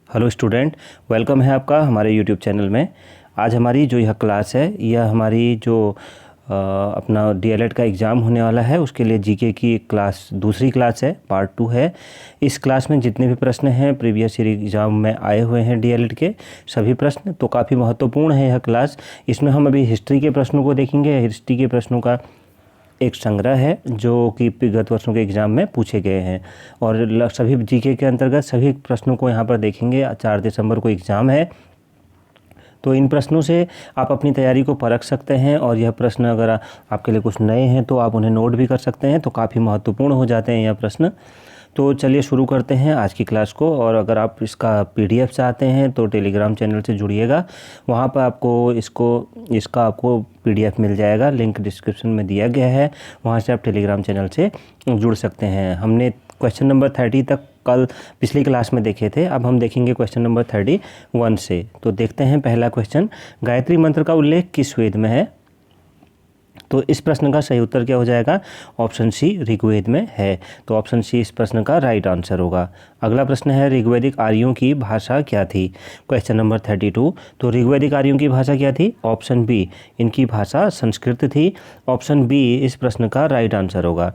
Hello student, welcome है आपका हमारे यूट्यूब चैनल में। आज हमारी जो यह क्लास है यह हमारी जो अपना डीएलएड का एग्ज़ाम होने वाला है उसके लिए जीके की एक क्लास दूसरी क्लास है, पार्ट 2 है। इस क्लास में जितने भी प्रश्न हैं प्रीवियस ईयर एग्ज़ाम में आए हुए हैं डीएलएड के सभी प्रश्न, तो काफ़ी महत्वपूर्ण है यह क्लास। इसमें हम अभी हिस्ट्री के प्रश्नों को देखेंगे। हिस्ट्री के प्रश्नों का एक संग्रह है जो कि गत वर्षों के एग्ज़ाम में पूछे गए हैं और सभी जीके के अंतर्गत सभी प्रश्नों को यहाँ पर देखेंगे। 4 दिसंबर को एग्ज़ाम है, तो इन प्रश्नों से आप अपनी तैयारी को परख सकते हैं और यह प्रश्न अगर आपके लिए कुछ नए हैं तो आप उन्हें नोट भी कर सकते हैं, तो काफ़ी महत्वपूर्ण हो जाते हैं यह प्रश्न। तो चलिए शुरू करते हैं आज की क्लास को। और अगर आप इसका पीडीएफ चाहते हैं तो टेलीग्राम चैनल से जुड़िएगा, वहाँ पर आपको इसका आपको पीडीएफ मिल जाएगा। लिंक डिस्क्रिप्शन में दिया गया है, वहाँ से आप टेलीग्राम चैनल से जुड़ सकते हैं। हमने क्वेश्चन नंबर 30 तक कल पिछली क्लास में देखे थे, अब हम देखेंगे क्वेश्चन नंबर 31 से। तो देखते हैं पहला क्वेश्चन, गायत्री मंत्र का उल्लेख किस वेद में है? तो इस प्रश्न का सही उत्तर क्या हो जाएगा? ऑप्शन सी, ऋग्वेद में है। तो ऑप्शन सी इस प्रश्न का राइट आंसर होगा। अगला प्रश्न है, ऋग्वैदिक आर्यों की भाषा क्या थी? Question number 32। तो ऋग्वैदिक आर्यों की भाषा क्या थी? ऑप्शन बी, इनकी भाषा संस्कृत थी। ऑप्शन बी इस प्रश्न का राइट आंसर होगा।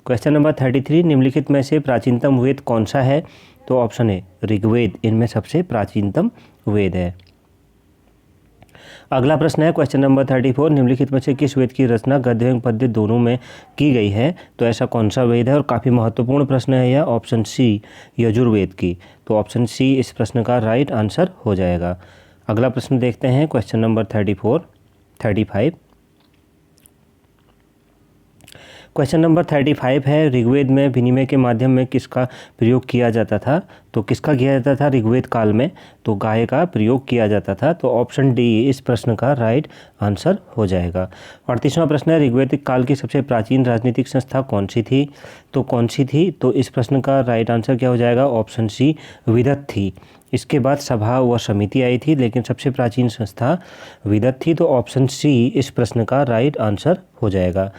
क्वेश्चन नंबर 33, निम्नलिखित में से प्राचीनतम वेद कौन सा है? तो ऑप्शन ए, ऋग्वेद इनमें सबसे प्राचीनतम वेद है। अगला प्रश्न है क्वेश्चन नंबर 34, निम्नलिखित में से किस वेद की रचना गद्य एवं पद्य दोनों में की गई है? तो ऐसा कौन सा वेद है? और काफ़ी महत्वपूर्ण प्रश्न है यह। ऑप्शन सी, यजुर्वेद की। तो ऑप्शन सी इस प्रश्न का राइट आंसर हो जाएगा। अगला प्रश्न देखते हैं क्वेश्चन नंबर 35। क्वेश्चन नंबर 35 है, ऋग्वेद में विनिमय के माध्यम में किसका प्रयोग किया जाता था? तो किसका किया जाता था ऋग्वेद काल में? तो गाय का प्रयोग किया जाता था। तो ऑप्शन डी इस प्रश्न का राइट आंसर हो जाएगा। 38वां प्रश्न है, ऋग्वैदिक काल की सबसे प्राचीन राजनीतिक संस्था कौन सी थी? तो कौन सी थी? तो इस प्रश्न का राइट आंसर क्या हो जाएगा? ऑप्शन सी, विदत थी। इसके बाद सभा व समिति आई थी, लेकिन सबसे प्राचीन संस्था विदत थी। तो ऑप्शन सी इस प्रश्न का राइट आंसर हो जाएगा।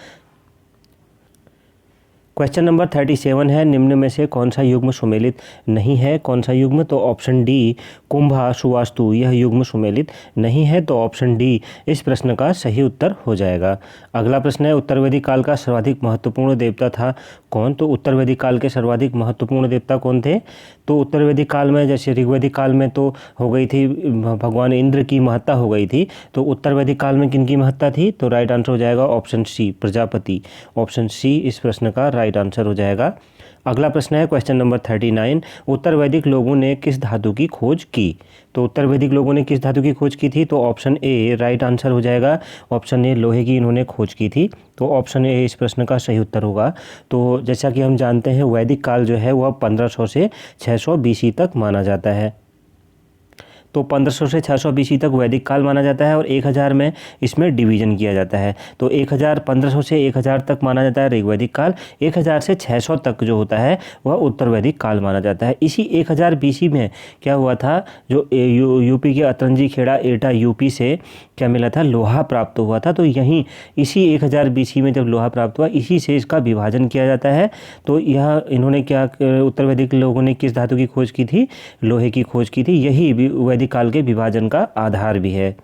क्वेश्चन नंबर 37 है, निम्न में से कौन सा युग्म सुमेलित नहीं है? कौन सा युग्म? तो ऑप्शन डी, कुंभा सुवास्तु, यह युग्म सुमेलित नहीं है। तो ऑप्शन डी इस प्रश्न का सही उत्तर हो जाएगा। अगला प्रश्न है, उत्तर वैदिक काल का सर्वाधिक महत्वपूर्ण देवता था कौन? तो उत्तर वैदिक काल के सर्वाधिक महत्वपूर्ण देवता कौन थे? तो उत्तर वैदिक काल में जैसे ऋग्वैदिक काल में तो हो गई थी भगवान इंद्र की महत्ता हो गई थी, तो उत्तर वैदिक काल में किन की महत्ता थी? तो राइट आंसर हो जाएगा option C, Prajapati. Option C इस प्रश्न का राइट आंसर हो जाएगा। अगला प्रश्न है क्वेश्चन नंबर 39, उत्तर वैदिक लोगों ने किस धातु की खोज की? तो उत्तर वैदिक लोगों ने किस धातु की खोज की थी? तो ऑप्शन ए राइट आंसर हो जाएगा। ऑप्शन ए, लोहे की इन्होंने खोज की थी। तो ऑप्शन ए इस प्रश्न का सही उत्तर होगा। तो जैसा कि हम जानते हैं वैदिक काल जो है वह 1500 से 600 बीसी तक माना जाता है। तो 1500 से 600 बीसी तक वैदिक काल माना जाता है और 1000 में इसमें डिवीजन किया जाता है। तो 1500 से 1000 तक माना जाता है ऋग्वैदिक काल, 1000 से 600 तक जो होता है वह उत्तर वैदिक काल माना जाता है। इसी 1000 बीसी में क्या हुआ था, जो यूपी के अतरंजी खेड़ा एटा यूपी से क्या मिला था? लोहा प्राप्त हुआ था। तो यहीं इसी 1000 बीसी में जब लोहा प्राप्त हुआ, इसी से इसका विभाजन किया जाता है। तो यह इन्होंने क्या, उत्तर वैदिक लोगों ने किस धातु की खोज की थी? लोहे की खोज की थी। यही वैदिक काल के विभाजन का आधार भी है।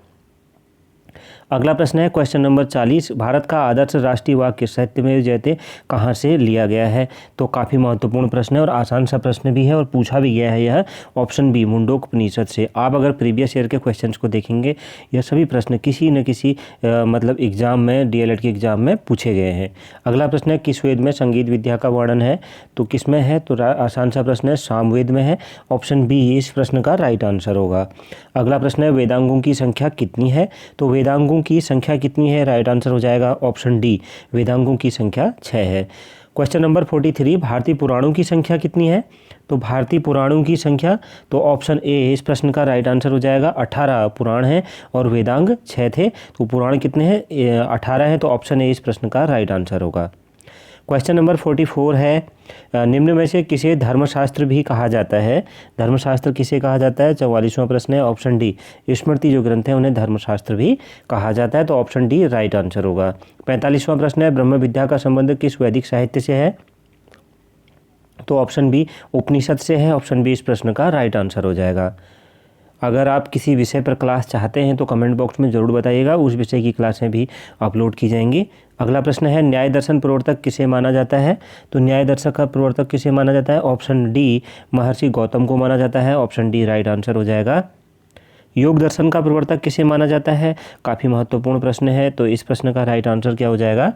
अगला प्रश्न है क्वेश्चन नंबर 40, भारत का आदर्श राष्ट्रीय वाक्य सत्यमेव जयते कहाँ से लिया गया है? तो काफ़ी महत्वपूर्ण प्रश्न है और आसान सा प्रश्न भी है और पूछा भी गया है यह। ऑप्शन बी, मुंडकोपनिषद से। आप अगर प्रीवियस ईयर के क्वेश्चंस को देखेंगे, यह सभी प्रश्न किसी न किसी मतलब एग्जाम में, डीएलएड के एग्जाम में पूछे गए हैं। अगला प्रश्न है, किस वेद में संगीत विद्या का वर्णन है? तो किस में है? तो आसान सा प्रश्न है, सामवेद में है। ऑप्शन बी इस प्रश्न का राइट आंसर होगा। अगला प्रश्न है, वेदांगों की संख्या कितनी है? तो वेदांगों की संख्या कितनी है? राइट आंसर हो जाएगा ऑप्शन डी, वेदांगों की संख्या 6 है। क्वेश्चन नंबर 43, भारतीय पुराणों की संख्या कितनी है? तो भारतीय पुराणों की संख्या, तो ऑप्शन ए इस प्रश्न का राइट आंसर हो जाएगा। 18 पुराण हैं और वेदांग 6 थे। तो पुराण कितने हैं? 18 है। तो ऑप्शन ए इस प्रश्न का राइट आंसर होगा। क्वेश्चन नंबर 44 है, निम्न में से किसे धर्मशास्त्र भी कहा जाता है? धर्मशास्त्र किसे कहा जाता है? 44वां प्रश्न है। ऑप्शन डी, स्मृति जो ग्रंथ है उन्हें धर्मशास्त्र भी कहा जाता है। तो ऑप्शन डी राइट आंसर होगा। 45वां प्रश्न है, ब्रह्म विद्या का संबंध किस वैदिक साहित्य से है? तो ऑप्शन बी उपनिषद से है। ऑप्शन बी इस प्रश्न का राइट आंसर हो जाएगा। अगर आप किसी विषय पर क्लास चाहते हैं तो कमेंट बॉक्स में ज़रूर बताइएगा, उस विषय की क्लासें भी अपलोड की जाएंगी। अगला प्रश्न है न्याय दर्शन प्रवर्तक किसे माना जाता है? तो न्याय दर्शक का प्रवर्तक किसे माना जाता है? ऑप्शन डी महर्षि गौतम को माना जाता है। ऑप्शन डी राइट आंसर हो जाएगा। योग दर्शन का प्रवर्तक किसे माना जाता है? काफ़ी महत्वपूर्ण प्रश्न है, तो इस प्रश्न का राइट आंसर क्या हो जाएगा?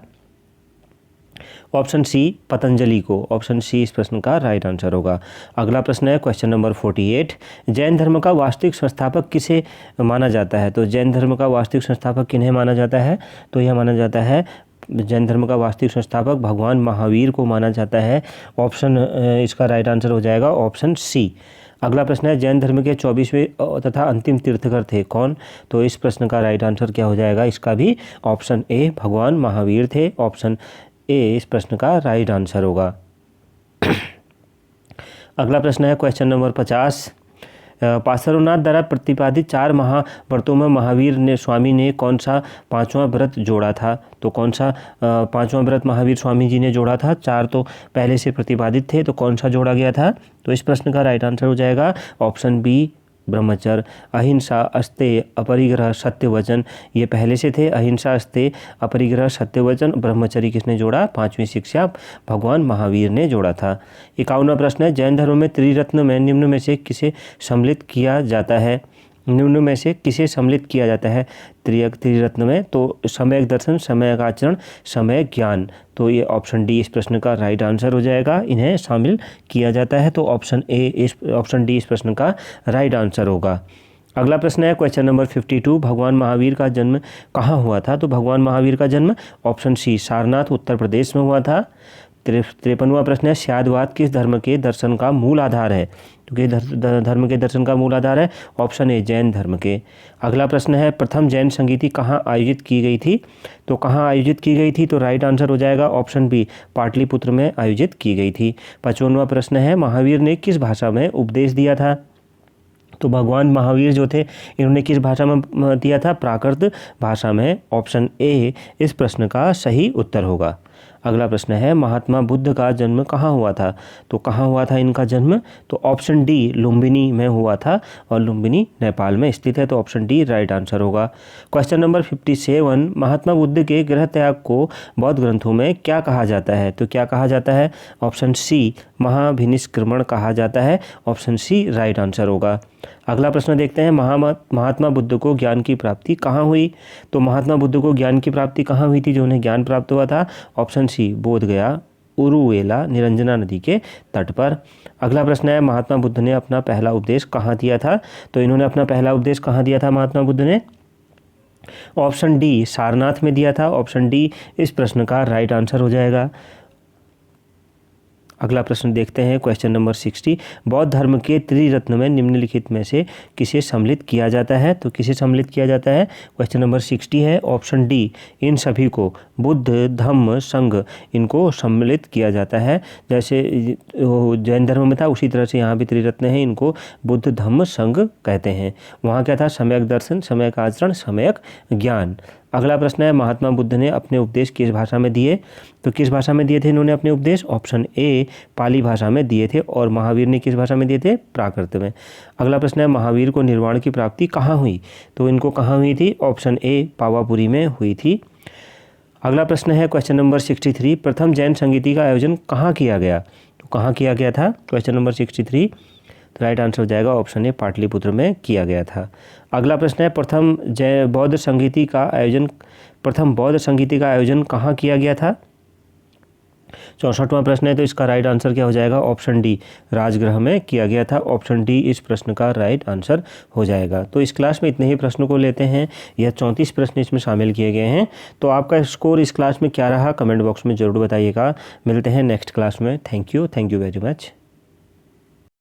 ऑप्शन सी पतंजलि को। ऑप्शन सी इस प्रश्न का राइट आंसर होगा। अगला प्रश्न है क्वेश्चन नंबर 48, जैन धर्म का वास्तविक संस्थापक किसे माना जाता है? तो जैन धर्म का वास्तविक संस्थापक किन्हें माना जाता है? तो यह माना जाता है जैन धर्म का वास्तविक संस्थापक भगवान महावीर को माना जाता है। ऑप्शन इसका राइट आंसर हो जाएगा ऑप्शन सी। अगला प्रश्न है जैन धर्म के 24वें तथा अंतिम तीर्थकर थे कौन? तो इस प्रश्न का राइट आंसर क्या हो जाएगा? इसका भी ऑप्शन ए भगवान महावीर थे। ऑप्शन ए इस प्रश्न का राइट आंसर होगा। अगला प्रश्न है क्वेश्चन नंबर 50, पार्श्वनाथ द्वारा प्रतिपादित 4 महाव्रतों में महावीर ने स्वामी ने कौन सा 5वां व्रत जोड़ा था? तो कौन सा 5वां व्रत महावीर स्वामी जी ने जोड़ा था? 4 तो पहले से प्रतिपादित थे, तो कौन सा जोड़ा गया था? तो इस प्रश्न का राइट आंसर हो जाएगा ऑप्शन बी ब्रह्मचर्य, अहिंसा, अस्तेय, अपरिग्रह, सत्यवचन। ये पहले से थे, अहिंसा, अस्तेय, अपरिग्रह, सत्यवचन। ब्रह्मचर्य किसने जोड़ा? 5वीं शिक्षा भगवान महावीर ने जोड़ा था। 51वां प्रश्न है जैन धर्म में त्रिरत्न में निम्न में से किसे सम्मिलित किया जाता है? निम्न में से किसे सम्मिलित किया जाता है त्रिरत्न में? तो सम्यक दर्शन, सम्यक आचरण, सम्यक ज्ञान। तो ये ऑप्शन डी इस प्रश्न का राइट आंसर हो जाएगा। इन्हें शामिल किया जाता है, तो ऑप्शन डी इस प्रश्न का राइट आंसर होगा। अगला प्रश्न है क्वेश्चन नंबर 52, भगवान महावीर का जन्म कहाँ हुआ था? तो भगवान महावीर का जन्म ऑप्शन सी सारनाथ उत्तर प्रदेश में हुआ था। 53वां प्रश्न है स्यादवाद किस धर्म के दर्शन का मूल आधार है? तो किस धर्म के दर्शन का मूल आधार है? ऑप्शन ए जैन धर्म के। अगला प्रश्न है प्रथम जैन संगीति कहाँ आयोजित की गई थी? तो कहाँ आयोजित की गई थी? तो राइट आंसर हो जाएगा ऑप्शन बी पाटलिपुत्र में आयोजित की गई थी। 55वां प्रश्न है महावीर ने किस भाषा में उपदेश दिया था? तो भगवान महावीर जो थे इन्होंने किस भाषा में दिया था? प्राकृत भाषा में। ऑप्शन ए इस प्रश्न का सही उत्तर होगा। अगला प्रश्न है महात्मा बुद्ध का जन्म कहाँ हुआ था? तो कहाँ हुआ था इनका जन्म? तो ऑप्शन डी लुम्बिनी में हुआ था, और लुम्बिनी नेपाल में स्थित है, तो ऑप्शन डी राइट आंसर होगा। क्वेश्चन नंबर 57, महात्मा बुद्ध के गृह त्याग को बौद्ध ग्रंथों में क्या कहा जाता है? तो क्या कहा जाता है? ऑप्शन सी महाभिनिष्क्रमण कहा जाता है। ऑप्शन सी राइट आंसर होगा। अगला प्रश्न देखते हैं महात्मा बुद्ध को ज्ञान की प्राप्ति कहाँ हुई? तो महात्मा बुद्ध को ज्ञान की प्राप्ति कहाँ हुई थी जो उन्हें ज्ञान प्राप्त हुआ था? ऑप्शन सी बोधगया, उरुवेला, निरंजना नदी के तट पर। अगला प्रश्न है महात्मा बुद्ध ने अपना पहला उपदेश कहाँ दिया था? तो इन्होंने अपना पहला उपदेश कहाँ दिया था महात्मा बुद्ध ने? ऑप्शन डी सारनाथ में दिया था। ऑप्शन डी इस प्रश्न का राइट आंसर हो जाएगा। अगला प्रश्न देखते हैं क्वेश्चन नंबर 60, बौद्ध धर्म के त्रिरत्न में निम्नलिखित में से किसे सम्मिलित किया जाता है? तो किसे सम्मिलित किया जाता है? क्वेश्चन नंबर 60 है ऑप्शन डी इन सभी को, बुद्ध, धम्म, संघ, इनको सम्मिलित किया जाता है। जैसे जैन धर्म में था उसी तरह से यहाँ भी त्रिरत्न है, इनको बुद्ध, धम्म, संघ कहते हैं। वहाँ क्या था? सम्यक दर्शन, सम्यक आचरण, सम्यक ज्ञान। अगला प्रश्न है महात्मा बुद्ध ने अपने उपदेश किस भाषा में दिए? तो किस भाषा में दिए थे इन्होंने अपने उपदेश? ऑप्शन ए पाली भाषा में दिए थे, और महावीर ने किस भाषा में दिए थे? प्राकृत में। अगला प्रश्न है महावीर को निर्वाण की प्राप्ति कहाँ हुई? तो इनको कहाँ हुई थी? ऑप्शन ए पावापुरी में हुई थी। अगला प्रश्न है क्वेश्चन नंबर 63, प्रथम जैन संगीति का आयोजन कहाँ किया गया? तो कहाँ किया गया था क्वेश्चन नंबर 63? तो राइट आंसर हो जाएगा ऑप्शन ए पाटलिपुत्र में किया गया था। अगला प्रश्न है प्रथम बौद्ध संगीति का आयोजन कहाँ किया गया था? 64वां प्रश्न है, तो इसका राइट आंसर क्या हो जाएगा? ऑप्शन डी राजगृह में किया गया था। ऑप्शन डी इस प्रश्न का राइट आंसर हो जाएगा। तो इस क्लास में इतने ही प्रश्नों को लेते हैं। यह 34 प्रश्न इसमें शामिल किए गए हैं। तो आपका स्कोर इस क्लास में क्या रहा कमेंट बॉक्स में ज़रूर बताइएगा। मिलते हैं नेक्स्ट क्लास में। Thank you very much.